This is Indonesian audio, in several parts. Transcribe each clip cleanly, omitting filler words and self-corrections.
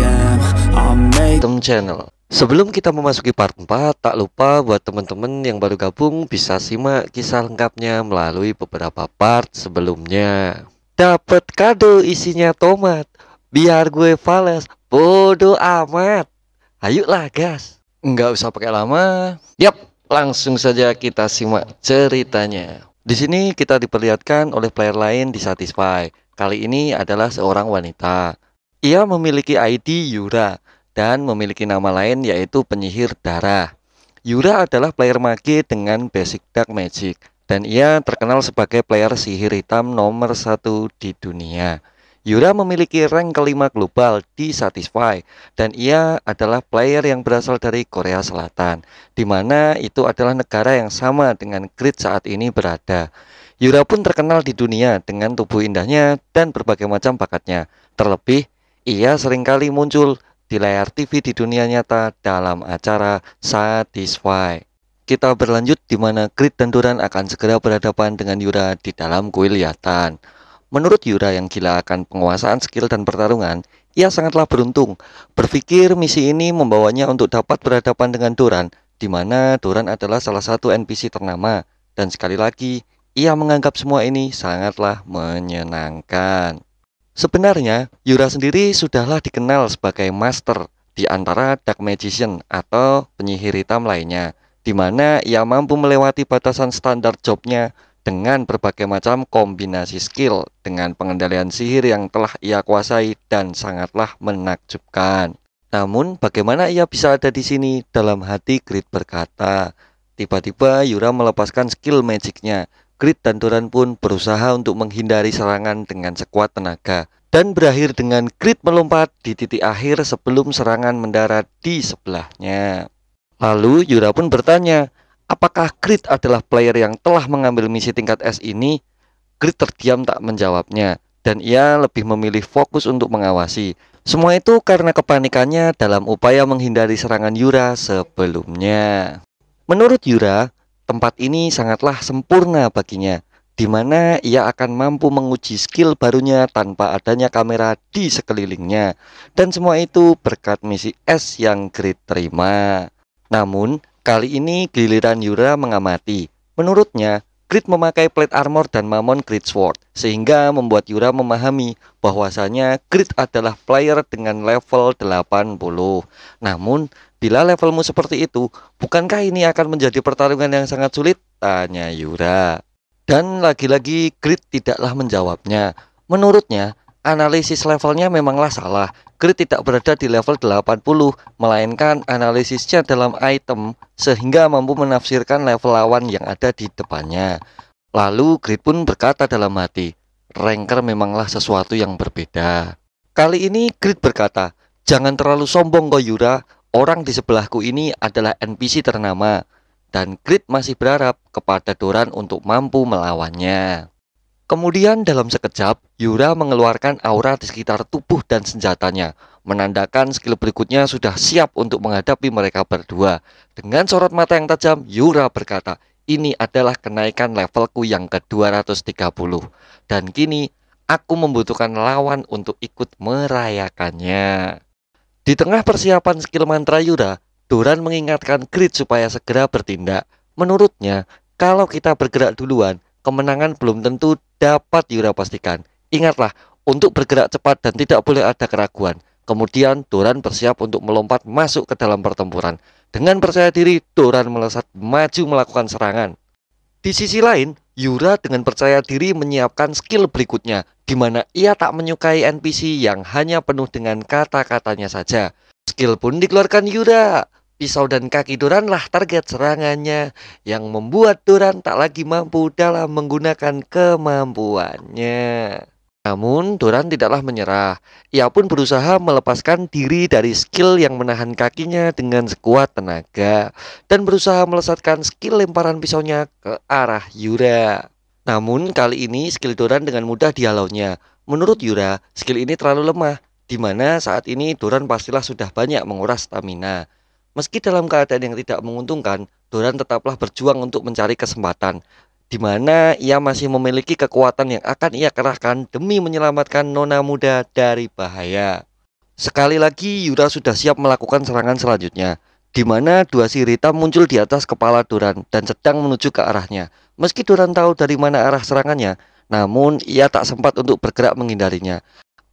am. I'll make Channel. Sebelum kita memasuki part 4, tak lupa buat teman-teman yang baru gabung bisa simak kisah lengkapnya melalui beberapa part sebelumnya. Dapat kado isinya tomat, biar gue falas, bodoh amat. Ayolah gas, nggak usah pakai lama. Yap, langsung saja kita simak ceritanya. Di sini kita diperlihatkan oleh player lain di Satisfy. Kali ini adalah seorang wanita. Ia memiliki ID Yura dan memiliki nama lain yaitu penyihir darah. Yura adalah player mage dengan basic dark magic dan ia terkenal sebagai player sihir hitam nomor 1 di dunia. Yura memiliki rank kelima global di Satisfy dan ia adalah player yang berasal dari Korea Selatan, di mana itu adalah negara yang sama dengan Grid saat ini berada. Yura pun terkenal di dunia dengan tubuh indahnya dan berbagai macam bakatnya. Terlebih, ia seringkali muncul di layar TV di dunia nyata dalam acara Satisfy. Kita berlanjut di mana Grid dan Duran akan segera berhadapan dengan Yura di dalam kuil Yatan. Menurut Yura yang gila akan penguasaan skill dan pertarungan, ia sangatlah beruntung. Berpikir misi ini membawanya untuk dapat berhadapan dengan Duran, di mana Duran adalah salah satu NPC ternama. Dan sekali lagi, ia menganggap semua ini sangatlah menyenangkan. Sebenarnya, Yura sendiri sudahlah dikenal sebagai master di antara Dark Magician atau penyihir hitam lainnya, di mana ia mampu melewati batasan standar jobnya dengan berbagai macam kombinasi skill dengan pengendalian sihir yang telah ia kuasai dan sangatlah menakjubkan. Namun, bagaimana ia bisa ada di sini? Dalam hati Grid berkata. Tiba-tiba Yura melepaskan skill magicnya. Grid dan Duran pun berusaha untuk menghindari serangan dengan sekuat tenaga dan berakhir dengan Grid melompat di titik akhir sebelum serangan mendarat di sebelahnya. Lalu Yura pun bertanya, apakah Grid adalah player yang telah mengambil misi tingkat S ini? Grid terdiam tak menjawabnya dan ia lebih memilih fokus untuk mengawasi. Semua itu karena kepanikannya dalam upaya menghindari serangan Yura sebelumnya. Menurut Yura, tempat ini sangatlah sempurna baginya, di mana ia akan mampu menguji skill barunya tanpa adanya kamera di sekelilingnya. Dan semua itu berkat misi S yang Grid terima. Namun, kali ini giliran Yura mengamati. Menurutnya, Grid memakai plate armor dan Mammon Great Sword, sehingga membuat Yura memahami bahwasanya Grid adalah player dengan level 80. Namun, bila levelmu seperti itu, bukankah ini akan menjadi pertarungan yang sangat sulit? Tanya Yura. Dan lagi-lagi Grid tidaklah menjawabnya. Menurutnya, analisis levelnya memanglah salah. Grid tidak berada di level 80, melainkan analisisnya dalam item, sehingga mampu menafsirkan level lawan yang ada di depannya. Lalu Grid pun berkata dalam hati, ranker memanglah sesuatu yang berbeda. Kali ini Grid berkata, jangan terlalu sombong kok Yura. Orang di sebelahku ini adalah NPC ternama. Dan Grid masih berharap kepada Duran untuk mampu melawannya. Kemudian dalam sekejap, Yura mengeluarkan aura di sekitar tubuh dan senjatanya, menandakan skill berikutnya sudah siap untuk menghadapi mereka berdua. Dengan sorot mata yang tajam, Yura berkata, ini adalah kenaikan levelku yang ke-230. Dan kini, aku membutuhkan lawan untuk ikut merayakannya. Di tengah persiapan skill mantra Yura, Duran mengingatkan Grid supaya segera bertindak. Menurutnya, kalau kita bergerak duluan, kemenangan belum tentu dapat Yura pastikan. Ingatlah, untuk bergerak cepat dan tidak boleh ada keraguan. Kemudian Duran bersiap untuk melompat masuk ke dalam pertempuran. Dengan percaya diri, Duran melesat maju melakukan serangan. Di sisi lain, Yura dengan percaya diri menyiapkan skill berikutnya, di mana ia tak menyukai NPC yang hanya penuh dengan kata-katanya saja. Skill pun dikeluarkan Yura. Pisau dan kaki Duran lah target serangannya, yang membuat Duran tak lagi mampu dalam menggunakan kemampuannya. Namun Duran tidaklah menyerah. Ia pun berusaha melepaskan diri dari skill yang menahan kakinya dengan sekuat tenaga dan berusaha melesatkan skill lemparan pisaunya ke arah Yura. Namun kali ini skill Duran dengan mudah dihalaunya. Menurut Yura, skill ini terlalu lemah, di mana saat ini Duran pastilah sudah banyak menguras stamina. Meski dalam keadaan yang tidak menguntungkan, Duran tetaplah berjuang untuk mencari kesempatan, di mana ia masih memiliki kekuatan yang akan ia kerahkan demi menyelamatkan nona muda dari bahaya. Sekali lagi Yura sudah siap melakukan serangan selanjutnya, di mana dua sihir hitam muncul di atas kepala Doran dan sedang menuju ke arahnya. Meski Doran tahu dari mana arah serangannya, namun ia tak sempat untuk bergerak menghindarinya.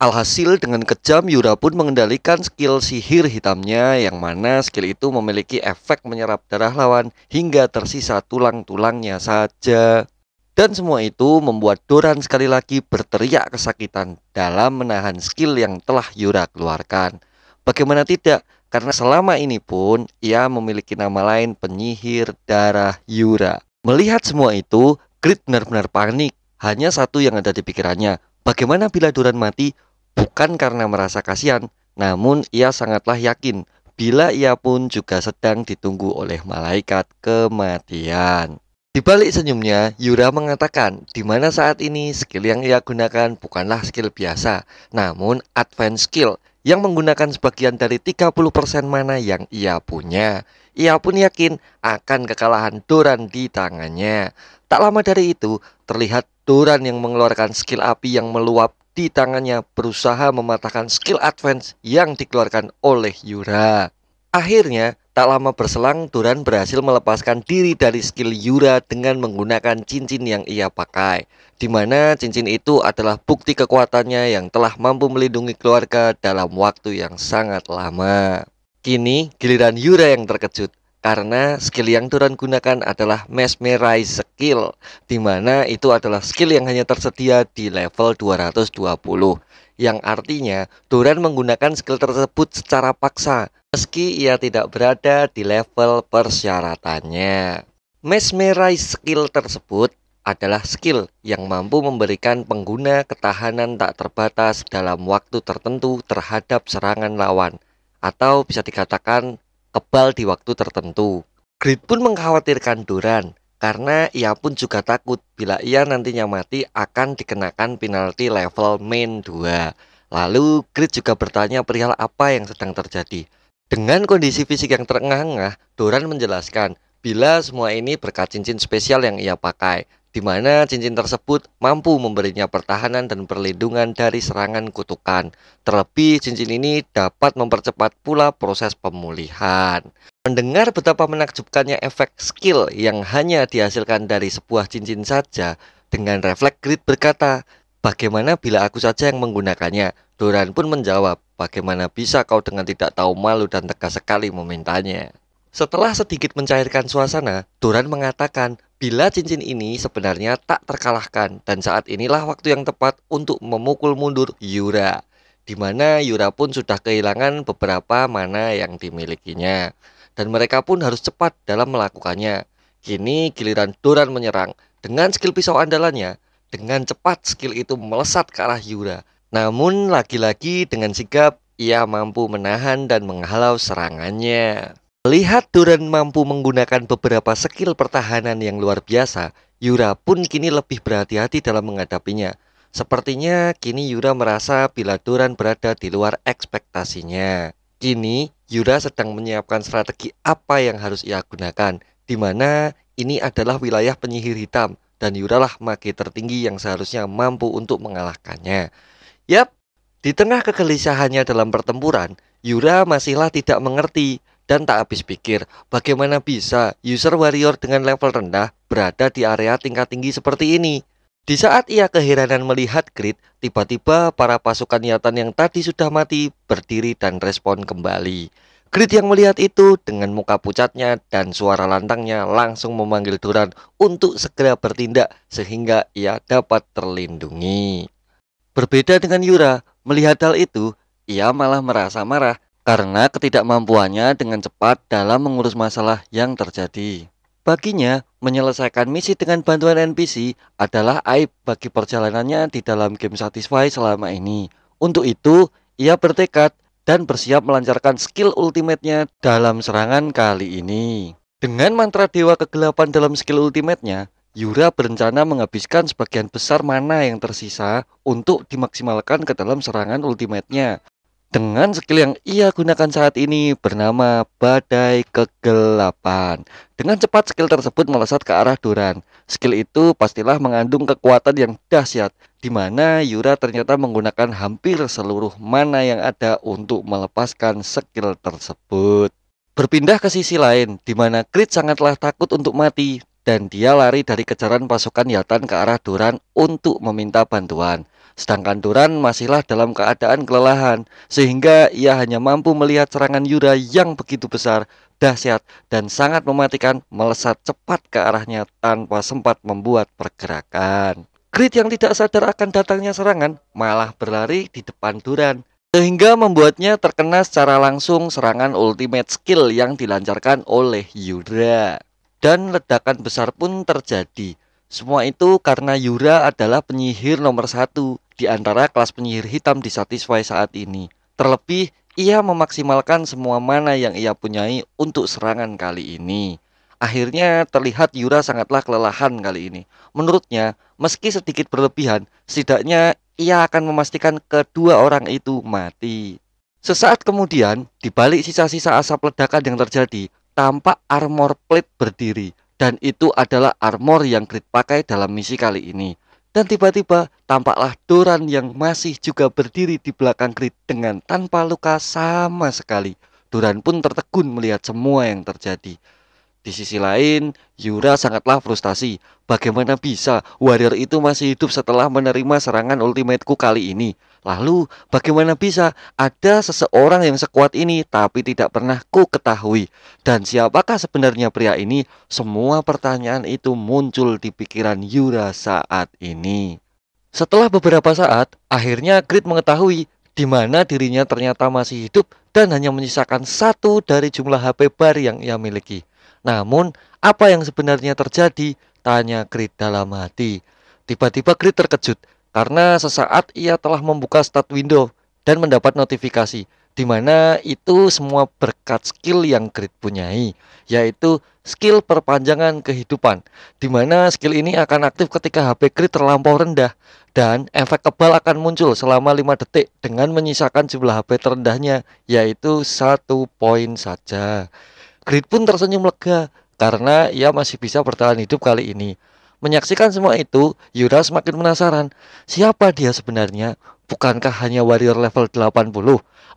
Alhasil dengan kejam Yura pun mengendalikan skill sihir hitamnya, yang mana skill itu memiliki efek menyerap darah lawan hingga tersisa tulang-tulangnya saja. Dan semua itu membuat Doran sekali lagi berteriak kesakitan dalam menahan skill yang telah Yura keluarkan. Bagaimana tidak, karena selama ini pun ia memiliki nama lain, penyihir darah Yura. Melihat semua itu, Grid benar-benar panik. Hanya satu yang ada di pikirannya, bagaimana bila Doran mati? Bukan karena merasa kasihan, namun ia sangatlah yakin bila ia pun juga sedang ditunggu oleh malaikat kematian. Di balik senyumnya, Yura mengatakan di mana saat ini skill yang ia gunakan bukanlah skill biasa, namun advance skill yang menggunakan sebagian dari 30% mana yang ia punya. Ia pun yakin akan kekalahan Doran di tangannya. Tak lama dari itu, terlihat Doran yang mengeluarkan skill api yang meluap di tangannya berusaha mematahkan skill advance yang dikeluarkan oleh Yura. Akhirnya, tak lama berselang, Doran berhasil melepaskan diri dari skill Yura dengan menggunakan cincin yang ia pakai, di mana cincin itu adalah bukti kekuatannya yang telah mampu melindungi keluarga dalam waktu yang sangat lama. Kini giliran Yura yang terkejut, karena skill yang Doran gunakan adalah Mesmerize skill, di mana itu adalah skill yang hanya tersedia di level 220, yang artinya Doran menggunakan skill tersebut secara paksa meski ia tidak berada di level persyaratannya. Mesmerize skill tersebut adalah skill yang mampu memberikan pengguna ketahanan tak terbatas dalam waktu tertentu terhadap serangan lawan, atau bisa dikatakan kebal di waktu tertentu. Grid pun mengkhawatirkan Doran, karena ia pun juga takut bila ia nantinya mati akan dikenakan penalti level main 2. Lalu Grid juga bertanya perihal apa yang sedang terjadi. Dengan kondisi fisik yang terengah-engah, Doran menjelaskan bila semua ini berkat cincin spesial yang ia pakai, di mana cincin tersebut mampu memberinya pertahanan dan perlindungan dari serangan kutukan. Terlebih cincin ini dapat mempercepat pula proses pemulihan. Mendengar betapa menakjubkannya efek skill yang hanya dihasilkan dari sebuah cincin saja, dengan refleks Grid berkata, "Bagaimana bila aku saja yang menggunakannya?" Doran pun menjawab, "Bagaimana bisa kau dengan tidak tahu malu dan tegas sekali memintanya?" Setelah sedikit mencairkan suasana, Doran mengatakan bila cincin ini sebenarnya tak terkalahkan, dan saat inilah waktu yang tepat untuk memukul mundur Yura, di mana Yura pun sudah kehilangan beberapa mana yang dimilikinya, dan mereka pun harus cepat dalam melakukannya. Kini giliran Doran menyerang dengan skill pisau andalannya. Dengan cepat skill itu melesat ke arah Yura. Namun lagi-lagi dengan sigap ia mampu menahan dan menghalau serangannya. Melihat Doran mampu menggunakan beberapa skill pertahanan yang luar biasa, Yura pun kini lebih berhati-hati dalam menghadapinya. Sepertinya kini Yura merasa bila Doran berada di luar ekspektasinya. Kini Yura sedang menyiapkan strategi apa yang harus ia gunakan, di mana ini adalah wilayah penyihir hitam, dan Yura lah mage tertinggi yang seharusnya mampu untuk mengalahkannya. Yap, di tengah kegelisahannya dalam pertempuran, Yura masihlah tidak mengerti dan tak habis pikir bagaimana bisa user warrior dengan level rendah berada di area tingkat tinggi seperti ini. Di saat ia keheranan melihat Grid, tiba-tiba para pasukan Yatan yang tadi sudah mati berdiri dan respon kembali. Grid yang melihat itu dengan muka pucatnya dan suara lantangnya langsung memanggil Doran untuk segera bertindak sehingga ia dapat terlindungi. Berbeda dengan Yura, melihat hal itu, ia malah merasa marah karena ketidakmampuannya dengan cepat dalam mengurus masalah yang terjadi. Baginya, menyelesaikan misi dengan bantuan NPC adalah aib bagi perjalanannya di dalam game Satisfy selama ini. Untuk itu, ia bertekad dan bersiap melancarkan skill ultimate-nya dalam serangan kali ini. Dengan mantra Dewa Kegelapan dalam skill ultimate-nya, Yura berencana menghabiskan sebagian besar mana yang tersisa untuk dimaksimalkan ke dalam serangan ultimate-nya. Dengan skill yang ia gunakan saat ini bernama Badai Kegelapan. Dengan cepat skill tersebut melesat ke arah Duran. Skill itu pastilah mengandung kekuatan yang dahsyat, di mana Yura ternyata menggunakan hampir seluruh mana yang ada untuk melepaskan skill tersebut. Berpindah ke sisi lain, di mana Creed sangatlah takut untuk mati, dan dia lari dari kejaran pasukan Yatan ke arah Duran untuk meminta bantuan. Sedangkan Duran masihlah dalam keadaan kelelahan, sehingga ia hanya mampu melihat serangan Yura yang begitu besar, dahsyat, dan sangat mematikan melesat cepat ke arahnya tanpa sempat membuat pergerakan. Creed yang tidak sadar akan datangnya serangan malah berlari di depan Duran, sehingga membuatnya terkena secara langsung serangan ultimate skill yang dilancarkan oleh Yura. Dan ledakan besar pun terjadi. Semua itu karena Yura adalah penyihir nomor 1 di antara kelas penyihir hitam di Satisfy saat ini. Terlebih, ia memaksimalkan semua mana yang ia punyai untuk serangan kali ini. Akhirnya terlihat Yura sangatlah kelelahan kali ini. Menurutnya, meski sedikit berlebihan, setidaknya ia akan memastikan kedua orang itu mati. Sesaat kemudian, di balik sisa-sisa asap ledakan yang terjadi, tampak armor plate berdiri. Dan itu adalah armor yang Creed pakai dalam misi kali ini. Dan tiba-tiba tampaklah Doran yang masih juga berdiri di belakang Creed dengan tanpa luka sama sekali. Doran pun tertegun melihat semua yang terjadi. Di sisi lain, Yura sangatlah frustasi. Bagaimana bisa warrior itu masih hidup setelah menerima serangan ultimateku kali ini? Lalu, bagaimana bisa ada seseorang yang sekuat ini tapi tidak pernah ku ketahui? Dan siapakah sebenarnya pria ini? Semua pertanyaan itu muncul di pikiran Yura saat ini. Setelah beberapa saat, akhirnya Creed mengetahui di mana dirinya ternyata masih hidup dan hanya menyisakan satu dari jumlah HP bar yang ia miliki. Namun, apa yang sebenarnya terjadi? Tanya Creed dalam hati. Tiba-tiba Creed terkejut karena sesaat ia telah membuka stat window dan mendapat notifikasi di mana itu semua berkat skill yang Creed punyai, yaitu skill perpanjangan kehidupan, di mana skill ini akan aktif ketika HP Creed terlampau rendah dan efek kebal akan muncul selama 5 detik dengan menyisakan jumlah HP terendahnya, yaitu 1 poin saja. Creed pun tersenyum lega karena ia masih bisa bertahan hidup kali ini. Menyaksikan semua itu, Yura semakin penasaran. Siapa dia sebenarnya? Bukankah hanya warrior level 80?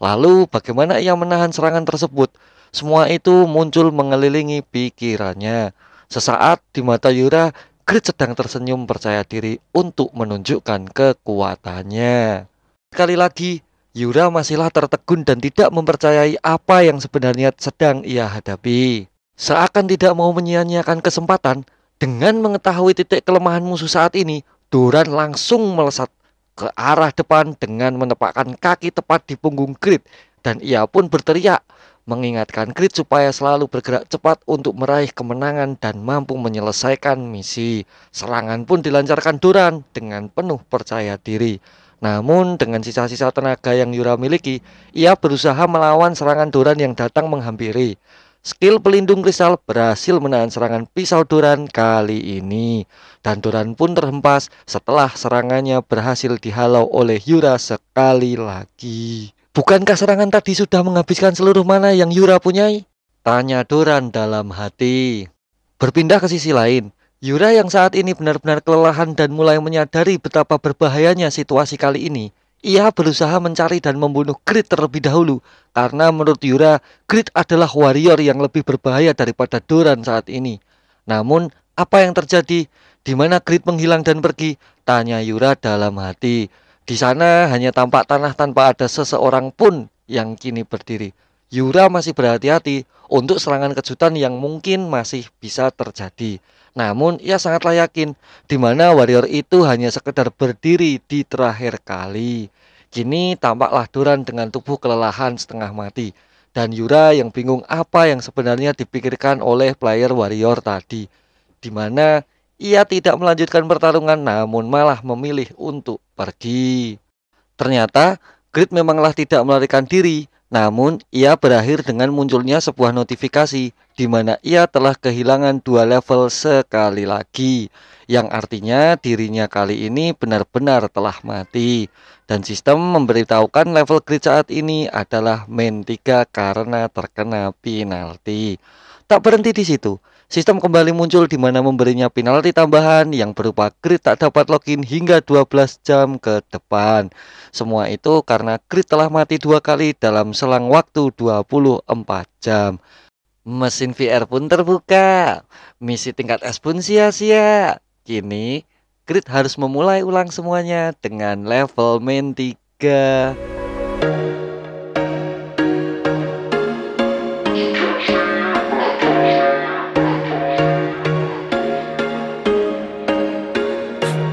Lalu bagaimana ia menahan serangan tersebut? Semua itu muncul mengelilingi pikirannya. Sesaat di mata Yura, Creed sedang tersenyum percaya diri untuk menunjukkan kekuatannya. Sekali lagi, Yura masihlah tertegun dan tidak mempercayai apa yang sebenarnya sedang ia hadapi. Seakan tidak mau menyia-nyiakan kesempatan, dengan mengetahui titik kelemahan musuh saat ini, Doran langsung melesat ke arah depan dengan menepakkan kaki tepat di punggung Creed. Dan ia pun berteriak, mengingatkan Creed supaya selalu bergerak cepat untuk meraih kemenangan dan mampu menyelesaikan misi. Serangan pun dilancarkan Doran dengan penuh percaya diri. Namun dengan sisa-sisa tenaga yang Yura miliki, ia berusaha melawan serangan Doran yang datang menghampiri. Skill pelindung kristal berhasil menahan serangan pisau Doran kali ini. Dan Doran pun terhempas setelah serangannya berhasil dihalau oleh Yura sekali lagi. Bukankah serangan tadi sudah menghabiskan seluruh mana yang Yura punyai? Tanya Doran dalam hati. Berpindah ke sisi lain, Yura yang saat ini benar-benar kelelahan dan mulai menyadari betapa berbahayanya situasi kali ini. Ia berusaha mencari dan membunuh Creed terlebih dahulu. Karena menurut Yura, Creed adalah warrior yang lebih berbahaya daripada Doran saat ini. Namun, apa yang terjadi? Di mana Creed menghilang dan pergi? Tanya Yura dalam hati. Di sana hanya tampak tanah tanpa ada seseorang pun yang kini berdiri. Yura masih berhati-hati untuk serangan kejutan yang mungkin masih bisa terjadi. Namun ia sangatlah yakin di mana warrior itu hanya sekedar berdiri di terakhir kali. Kini tampaklah Doran dengan tubuh kelelahan setengah mati. Dan Yura yang bingung apa yang sebenarnya dipikirkan oleh player warrior tadi. Di mana ia tidak melanjutkan pertarungan namun malah memilih untuk pergi. Ternyata Creed memanglah tidak melarikan diri, namun ia berakhir dengan munculnya sebuah notifikasi di mana ia telah kehilangan 2 level sekali lagi, yang artinya dirinya kali ini benar-benar telah mati. Dan sistem memberitahukan level grid saat ini adalah main 3 karena terkena penalti. Tak berhenti di situ, sistem kembali muncul di mana memberinya penalti tambahan yang berupa grid tak dapat login hingga 12 jam ke depan. Semua itu karena grid telah mati 2 kali dalam selang waktu 24 jam. Mesin VR pun terbuka, misi tingkat S pun sia-sia. Kini, grid harus memulai ulang semuanya dengan level main 3.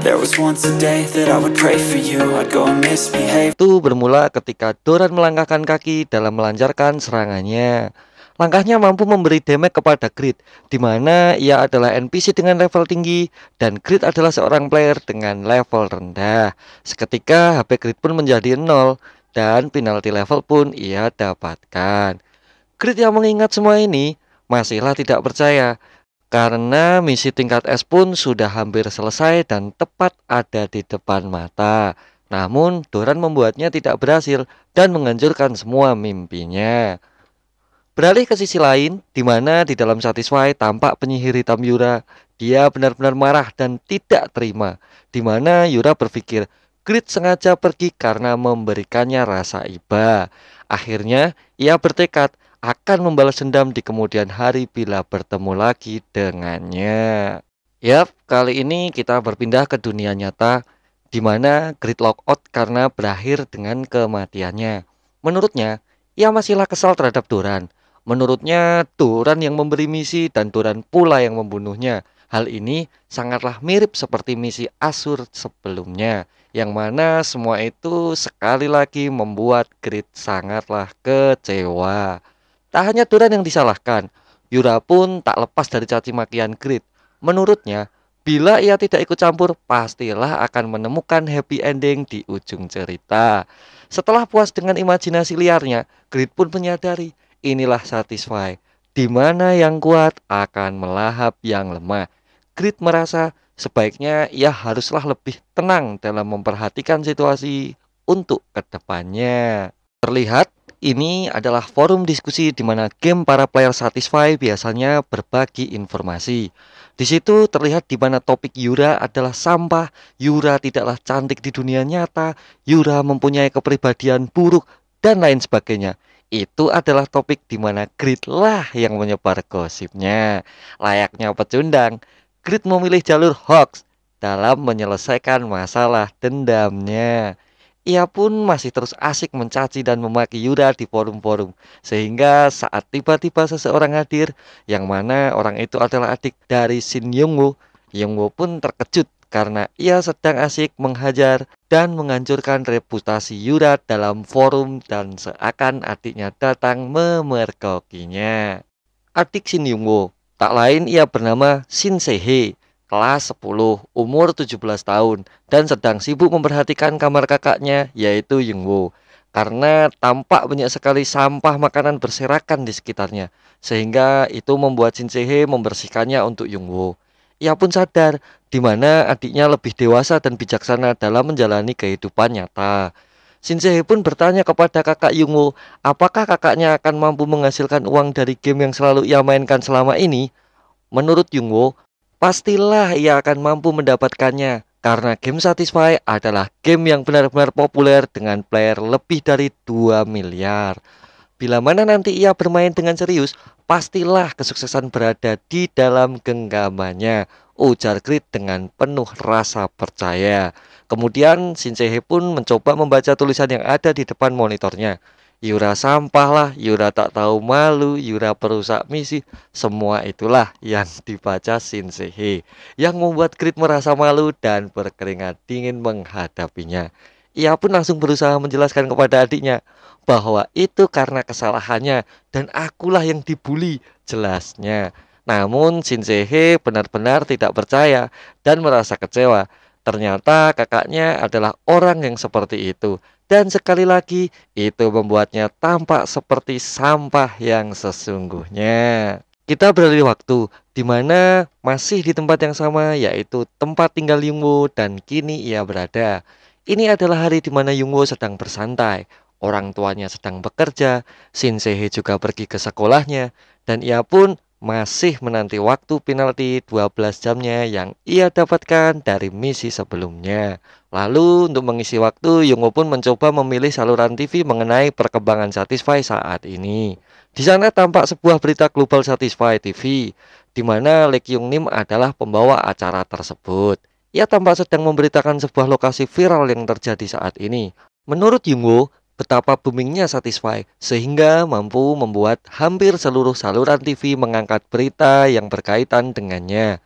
There was once a day that I would pray for you. I'd go and misbehave. Itu bermula ketika Doran melangkahkan kaki dalam melancarkan serangannya. Langkahnya mampu memberi damage kepada Grid, di mana ia adalah NPC dengan level tinggi dan Grid adalah seorang player dengan level rendah. Seketika HP Grid pun menjadi 0 dan penalti level pun ia dapatkan. Grid yang mengingat semua ini masihlah tidak percaya karena misi tingkat S pun sudah hampir selesai dan tepat ada di depan mata. Namun Doran membuatnya tidak berhasil dan menghancurkan semua mimpinya. Beralih ke sisi lain, di mana di dalam Satisfy tampak penyihir hitam Yura. Dia benar-benar marah dan tidak terima, di mana Yura berpikir Grid sengaja pergi karena memberikannya rasa iba. Akhirnya, ia bertekad akan membalas dendam di kemudian hari bila bertemu lagi dengannya. Yap, kali ini kita berpindah ke dunia nyata, di mana Grid lockout karena berakhir dengan kematiannya. Menurutnya, ia masihlah kesal terhadap Doran. Menurutnya, Doran yang memberi misi dan Doran pula yang membunuhnya. Hal ini sangatlah mirip seperti misi Asur sebelumnya, yang mana semua itu sekali lagi membuat Grid sangatlah kecewa. Tak hanya Doran yang disalahkan, Yura pun tak lepas dari caci makian Grid. Menurutnya, bila ia tidak ikut campur, pastilah akan menemukan happy ending di ujung cerita. Setelah puas dengan imajinasi liarnya, Grid pun menyadari inilah Satisfy, di mana yang kuat akan melahap yang lemah. Grid merasa sebaiknya ia haruslah lebih tenang dalam memperhatikan situasi untuk kedepannya. Terlihat ini adalah forum diskusi di mana game para player Satisfy biasanya berbagi informasi. Di situ terlihat di mana topik Yura adalah sampah, Yura tidaklah cantik di dunia nyata, Yura mempunyai kepribadian buruk, dan lain sebagainya. Itu adalah topik di mana Grid lah yang menyebar gosipnya. Layaknya pecundang, Grid memilih jalur hoax dalam menyelesaikan masalah dendamnya. Ia pun masih terus asik mencaci dan memaki Yura di forum-forum. Sehingga saat tiba-tiba seseorang hadir, yang mana orang itu adalah adik dari Shin Youngwoo, Youngwoo pun terkejut karena ia sedang asik menghajar dan menghancurkan reputasi Yura dalam forum dan seakan adiknya datang memergokinya. Adik Shin Youngwoo, tak lain ia bernama Shin Se-hye, kelas 10, umur 17 tahun dan sedang sibuk memperhatikan kamar kakaknya yaitu Youngwoo. Karena tampak banyak sekali sampah makanan berserakan di sekitarnya, sehingga itu membuat Shin Se-hye membersihkannya untuk Youngwoo. Ia pun sadar di mana adiknya lebih dewasa dan bijaksana dalam menjalani kehidupan nyata. Shin Se-hye pun bertanya kepada kakak Youngwoo, apakah kakaknya akan mampu menghasilkan uang dari game yang selalu ia mainkan selama ini? Menurut Youngwoo, pastilah ia akan mampu mendapatkannya karena game Satisfy adalah game yang benar-benar populer dengan player lebih dari 2 miliar. Bila mana nanti ia bermain dengan serius, pastilah kesuksesan berada di dalam genggamannya, ujar Grid dengan penuh rasa percaya. Kemudian Shin Se-hye pun mencoba membaca tulisan yang ada di depan monitornya. Yura sampah lah, Yura tak tahu malu, Yura perusak misi. Semua itulah yang dibaca Shin Se-hye, yang membuat Grid merasa malu dan berkeringat dingin menghadapinya. Ia pun langsung berusaha menjelaskan kepada adiknya bahwa itu karena kesalahannya dan akulah yang dibully, jelasnya. Namun Shin Se-hye benar-benar tidak percaya dan merasa kecewa. Ternyata kakaknya adalah orang yang seperti itu. Dan sekali lagi itu membuatnya tampak seperti sampah yang sesungguhnya. Kita beralih waktu di mana masih di tempat yang sama, yaitu tempat tinggal Youngwoo, dan kini ia berada. Ini adalah hari di mana Yungwoo sedang bersantai. Orang tuanya sedang bekerja, Shin Se-hye juga pergi ke sekolahnya, dan ia pun masih menanti waktu penalti 12 jamnya yang ia dapatkan dari misi sebelumnya. Lalu untuk mengisi waktu, Yungwoo pun mencoba memilih saluran TV mengenai perkembangan Satisfy saat ini. Di sana tampak sebuah berita global Satisfy TV, di mana Lee Kyung Nim adalah pembawa acara tersebut. Ia tampak sedang memberitakan sebuah lokasi viral yang terjadi saat ini. Menurut Yungwoo, betapa boomingnya Satisfy sehingga mampu membuat hampir seluruh saluran TV mengangkat berita yang berkaitan dengannya.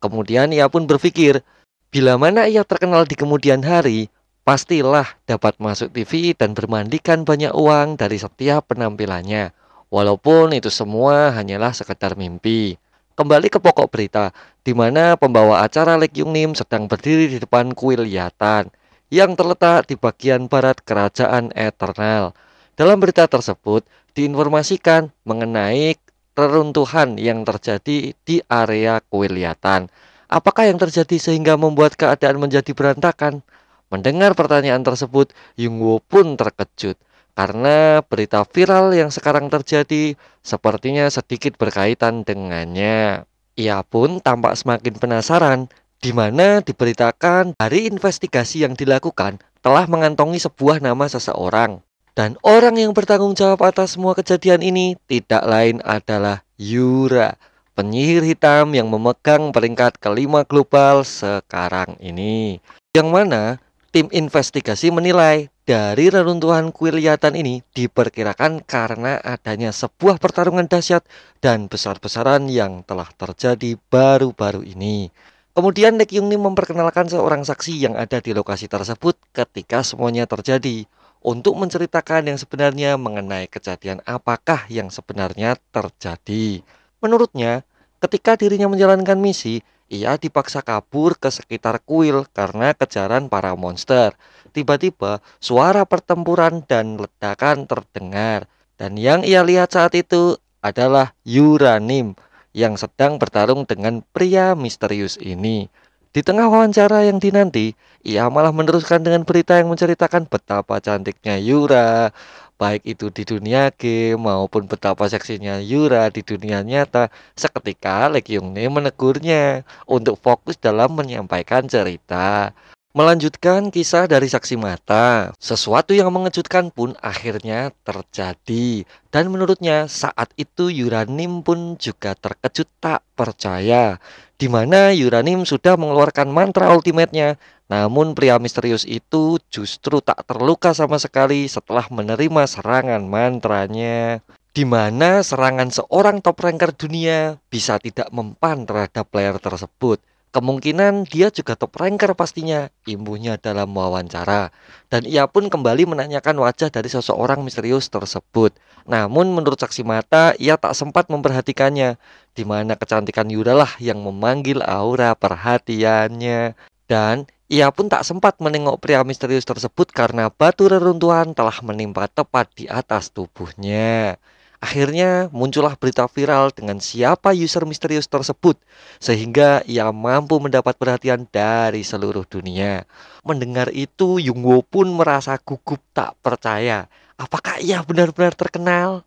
Kemudian ia pun berpikir, bila mana ia terkenal di kemudian hari, pastilah dapat masuk TV dan bermandikan banyak uang dari setiap penampilannya. Walaupun itu semua hanyalah sekedar mimpi. Kembali ke pokok berita, di mana pembawa acara Lee Kyung Nim sedang berdiri di depan kuil Yatan yang terletak di bagian barat kerajaan Eternal. Dalam berita tersebut diinformasikan mengenai reruntuhan yang terjadi di area kuil Yatan. Apakah yang terjadi sehingga membuat keadaan menjadi berantakan? Mendengar pertanyaan tersebut, Yungwoo pun terkejut karena berita viral yang sekarang terjadi sepertinya sedikit berkaitan dengannya. Ia pun tampak semakin penasaran, di mana diberitakan dari investigasi yang dilakukan telah mengantongi sebuah nama seseorang. Dan orang yang bertanggung jawab atas semua kejadian ini tidak lain adalah Yura, penyihir hitam yang memegang peringkat kelima global sekarang ini. Yang mana tim investigasi menilai dari reruntuhan kuil Yatan ini diperkirakan karena adanya sebuah pertarungan dahsyat dan besar-besaran yang telah terjadi baru-baru ini. Kemudian Lee Kyung Nim memperkenalkan seorang saksi yang ada di lokasi tersebut ketika semuanya terjadi untuk menceritakan yang sebenarnya mengenai kejadian apakah yang sebenarnya terjadi. Menurutnya, ketika dirinya menjalankan misi, ia dipaksa kabur ke sekitar kuil karena kejaran para monster. Tiba-tiba suara pertempuran dan ledakan terdengar, dan yang ia lihat saat itu adalah Yuranim yang sedang bertarung dengan pria misterius ini. Di tengah wawancara yang dinanti, ia malah meneruskan dengan berita yang menceritakan betapa cantiknya Yura, baik itu di dunia game maupun betapa seksinya Yura di dunia nyata. Seketika Lee Kyung Ne menegurnya untuk fokus dalam menyampaikan cerita. Melanjutkan kisah dari saksi mata, sesuatu yang mengejutkan pun akhirnya terjadi. Dan menurutnya saat itu Yuranim pun juga terkejut tak percaya, di mana Yuranim sudah mengeluarkan mantra ultimate-nya. Namun pria misterius itu justru tak terluka sama sekali setelah menerima serangan mantranya. Di mana serangan seorang top ranker dunia bisa tidak mempan terhadap player tersebut. Kemungkinan dia juga top ranker pastinya, imbuhnya dalam wawancara. Dan ia pun kembali menanyakan wajah dari seseorang misterius tersebut. Namun menurut saksi mata, ia tak sempat memperhatikannya, di mana kecantikan Yura lah yang memanggil aura perhatiannya. Dan ia pun tak sempat menengok pria misterius tersebut karena batu reruntuhan telah menimpa tepat di atas tubuhnya. Akhirnya muncullah berita viral dengan siapa user misterius tersebut, sehingga ia mampu mendapat perhatian dari seluruh dunia. Mendengar itu, Yungwoo pun merasa gugup tak percaya. Apakah ia benar-benar terkenal?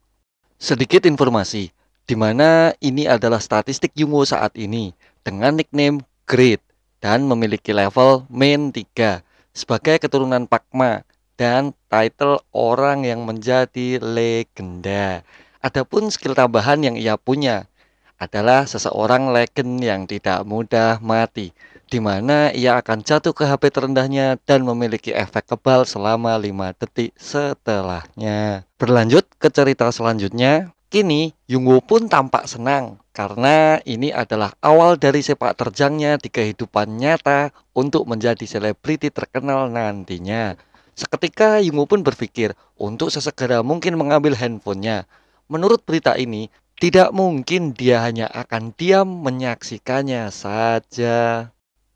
Sedikit informasi, di mana ini adalah statistik Yungwoo saat ini dengan nickname Great dan memiliki level main 3 sebagai keturunan Pakma dan title orang yang menjadi legenda. Adapun skill tambahan yang ia punya adalah seseorang legend yang tidak mudah mati, di mana ia akan jatuh ke HP terendahnya dan memiliki efek kebal selama 5 detik setelahnya. Berlanjut ke cerita selanjutnya, kini Yungwoo pun tampak senang karena ini adalah awal dari sepak terjangnya di kehidupan nyata untuk menjadi selebriti terkenal nantinya. Seketika Yungwoo pun berpikir untuk sesegera mungkin mengambil handphonenya. Menurut berita ini, tidak mungkin dia hanya akan diam menyaksikannya saja.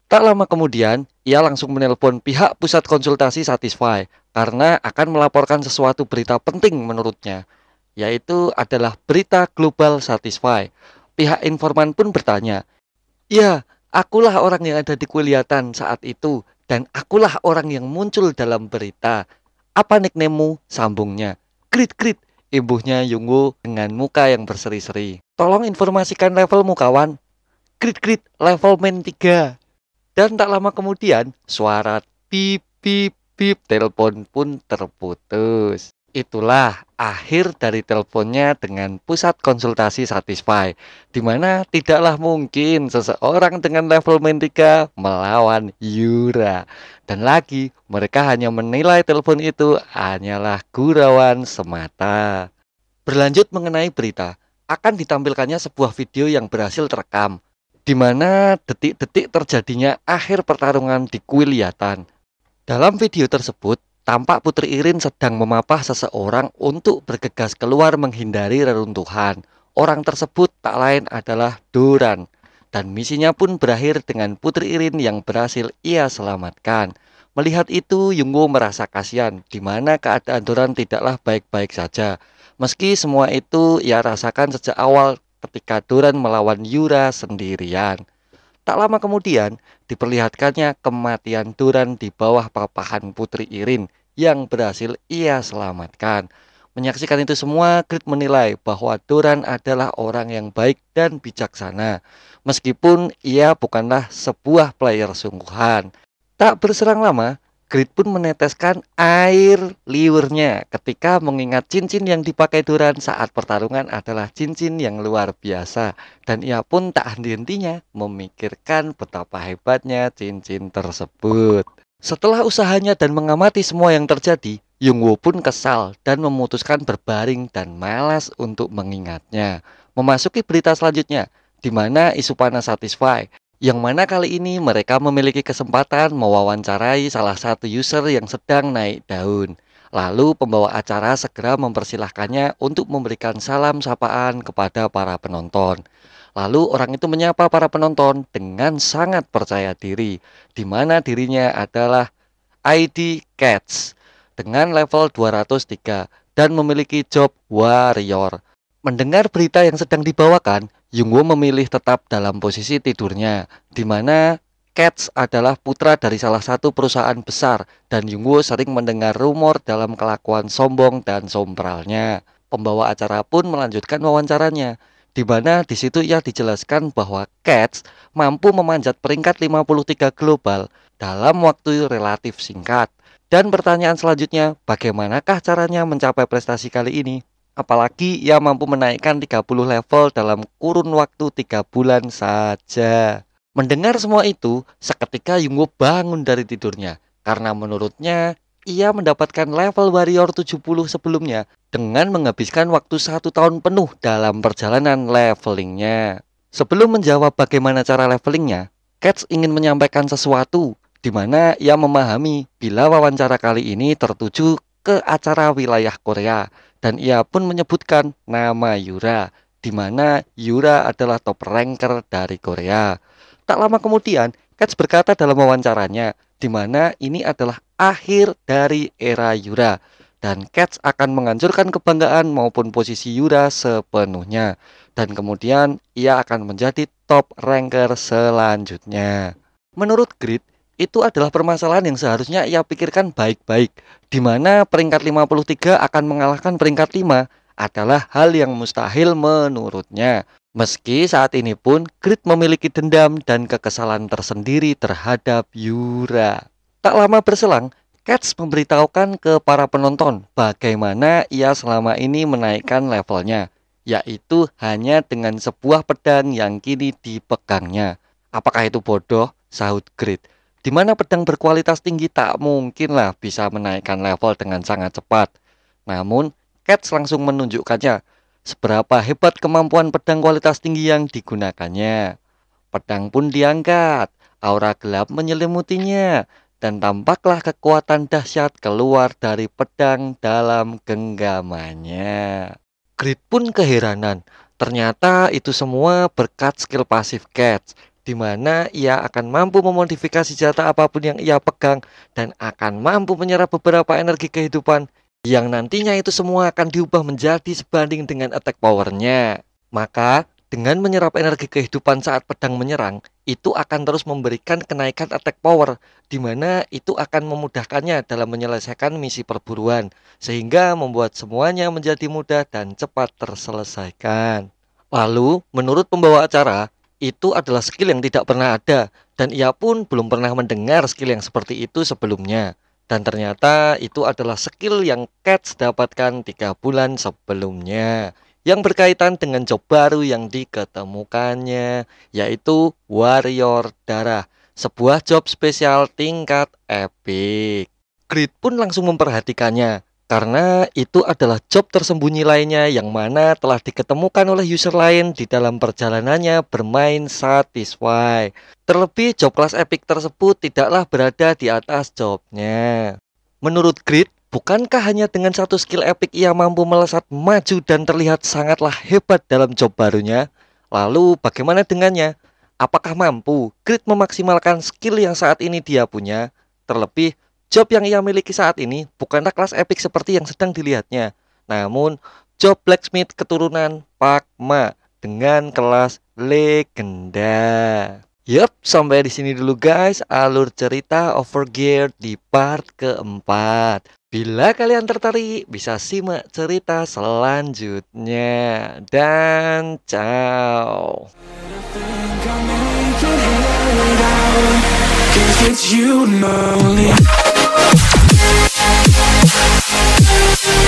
Tak lama kemudian, ia langsung menelpon pihak pusat konsultasi Satisfy karena akan melaporkan sesuatu berita penting menurutnya, yaitu adalah berita global Satisfy. Pihak informan pun bertanya, "Ya, akulah orang yang ada di kuil Yatan saat itu Dan akulah orang yang muncul dalam berita. Apa nickname-mu? Sambungnya. Grit grit, imbuhnya Yungwo dengan muka yang berseri-seri. Tolong informasikan levelmu kawan. Grit grit, level main 3. Dan tak lama kemudian, suara pip pip pip telepon pun terputus. Itulah akhir dari teleponnya dengan pusat konsultasi Satisfy, di mana tidaklah mungkin seseorang dengan level main 3 melawan Yura. Dan lagi, mereka hanya menilai telepon itu hanyalah gurauan semata. Berlanjut mengenai berita, akan ditampilkannya sebuah video yang berhasil terekam, di mana detik-detik terjadinya akhir pertarungan di kuil Yatan. Dalam video tersebut, tampak Putri Irin sedang memapah seseorang untuk bergegas keluar menghindari reruntuhan. Orang tersebut tak lain adalah Doran. Dan misinya pun berakhir dengan Putri Irin yang berhasil ia selamatkan. Melihat itu, Yungwo merasa kasihan, di mana keadaan Doran tidaklah baik-baik saja. Meski semua itu ia rasakan sejak awal ketika Doran melawan Yura sendirian. Tak lama kemudian, diperlihatkannya kematian Doran di bawah papahan Putri Irin yang berhasil ia selamatkan. Menyaksikan itu semua, Grit menilai bahwa Doran adalah orang yang baik dan bijaksana, meskipun ia bukanlah sebuah player sungguhan. Tak berserang lama, Grit pun meneteskan air liurnya ketika mengingat cincin yang dipakai Doran saat pertarungan adalah cincin yang luar biasa. Dan ia pun tak henti-hentinya memikirkan betapa hebatnya cincin tersebut. Setelah usahanya dan mengamati semua yang terjadi, Yungwo pun kesal dan memutuskan berbaring dan malas untuk mengingatnya. Memasuki berita selanjutnya, di mana isu panas Satisfy, yang mana kali ini mereka memiliki kesempatan mewawancarai salah satu user yang sedang naik daun. Lalu pembawa acara segera mempersilahkannya untuk memberikan salam sapaan kepada para penonton. Lalu orang itu menyapa para penonton dengan sangat percaya diri, di mana dirinya adalah ID Cats dengan level 203 dan memiliki job warrior. Mendengar berita yang sedang dibawakan, Yungwo memilih tetap dalam posisi tidurnya, di mana Cats adalah putra dari salah satu perusahaan besar dan Yungwo sering mendengar rumor dalam kelakuan sombong dan sombralnya. Pembawa acara pun melanjutkan wawancaranya, di mana di situ ia dijelaskan bahwa Cats mampu memanjat peringkat 53 global dalam waktu relatif singkat. Dan pertanyaan selanjutnya, bagaimanakah caranya mencapai prestasi kali ini? Apalagi ia mampu menaikkan 30 level dalam kurun waktu 3 bulan saja. Mendengar semua itu, seketika Yungwo bangun dari tidurnya. Karena menurutnya, ia mendapatkan level warrior 70 sebelumnya dengan menghabiskan waktu 1 tahun penuh dalam perjalanan levelingnya. Sebelum menjawab bagaimana cara levelingnya, Cats ingin menyampaikan sesuatu, di mana ia memahami bila wawancara kali ini tertuju ke acara wilayah Korea. Dan ia pun menyebutkan nama Yura, di mana Yura adalah top ranker dari Korea. Tak lama kemudian, Cats berkata dalam wawancaranya, di mana ini adalah akhir dari era Yura. Dan Cats akan menghancurkan kebanggaan maupun posisi Yura sepenuhnya. Dan kemudian ia akan menjadi top ranker selanjutnya. Menurut Grit, itu adalah permasalahan yang seharusnya ia pikirkan baik-baik, di mana peringkat 53 akan mengalahkan peringkat 5 adalah hal yang mustahil menurutnya. Meski saat ini pun Grit memiliki dendam dan kekesalan tersendiri terhadap Yura. Tak lama berselang, Cats memberitahukan ke para penonton bagaimana ia selama ini menaikkan levelnya, yaitu hanya dengan sebuah pedang yang kini dipegangnya. Apakah itu bodoh? Sahut Grit. Di mana pedang berkualitas tinggi tak mungkinlah bisa menaikkan level dengan sangat cepat. Namun, Cats langsung menunjukkannya seberapa hebat kemampuan pedang kualitas tinggi yang digunakannya. Pedang pun diangkat, aura gelap menyelimutinya, dan tampaklah kekuatan dahsyat keluar dari pedang dalam genggamannya. Grit pun keheranan, ternyata itu semua berkat skill pasif Cats, di mana ia akan mampu memodifikasi senjata apapun yang ia pegang dan akan mampu menyerap beberapa energi kehidupan yang nantinya itu semua akan diubah menjadi sebanding dengan attack powernya. Maka dengan menyerap energi kehidupan saat pedang menyerang, itu akan terus memberikan kenaikan attack power, di mana itu akan memudahkannya dalam menyelesaikan misi perburuan, sehingga membuat semuanya menjadi mudah dan cepat terselesaikan. Lalu, menurut pembawa acara, itu adalah skill yang tidak pernah ada, dan ia pun belum pernah mendengar skill yang seperti itu sebelumnya. Dan ternyata itu adalah skill yang Cats dapatkan 3 bulan sebelumnya, yang berkaitan dengan job baru yang diketemukannya, yaitu Warrior Darah, sebuah job spesial tingkat epic. Grid pun langsung memperhatikannya, karena itu adalah job tersembunyi lainnya yang mana telah diketemukan oleh user lain di dalam perjalanannya bermain Satisfy. Terlebih job kelas epic tersebut tidaklah berada di atas jobnya. Menurut Grid, bukankah hanya dengan satu skill epic ia mampu melesat maju dan terlihat sangatlah hebat dalam job barunya? Lalu bagaimana dengannya? Apakah mampu Grid memaksimalkan skill yang saat ini dia punya? Terlebih, job yang ia miliki saat ini bukanlah kelas epic seperti yang sedang dilihatnya, namun job blacksmith keturunan Pakma dengan kelas legenda. Yup, sampai di sini dulu guys alur cerita Overgear di part keempat. Bila kalian tertarik, bisa simak cerita selanjutnya. Dan ciao. It's you, lonely.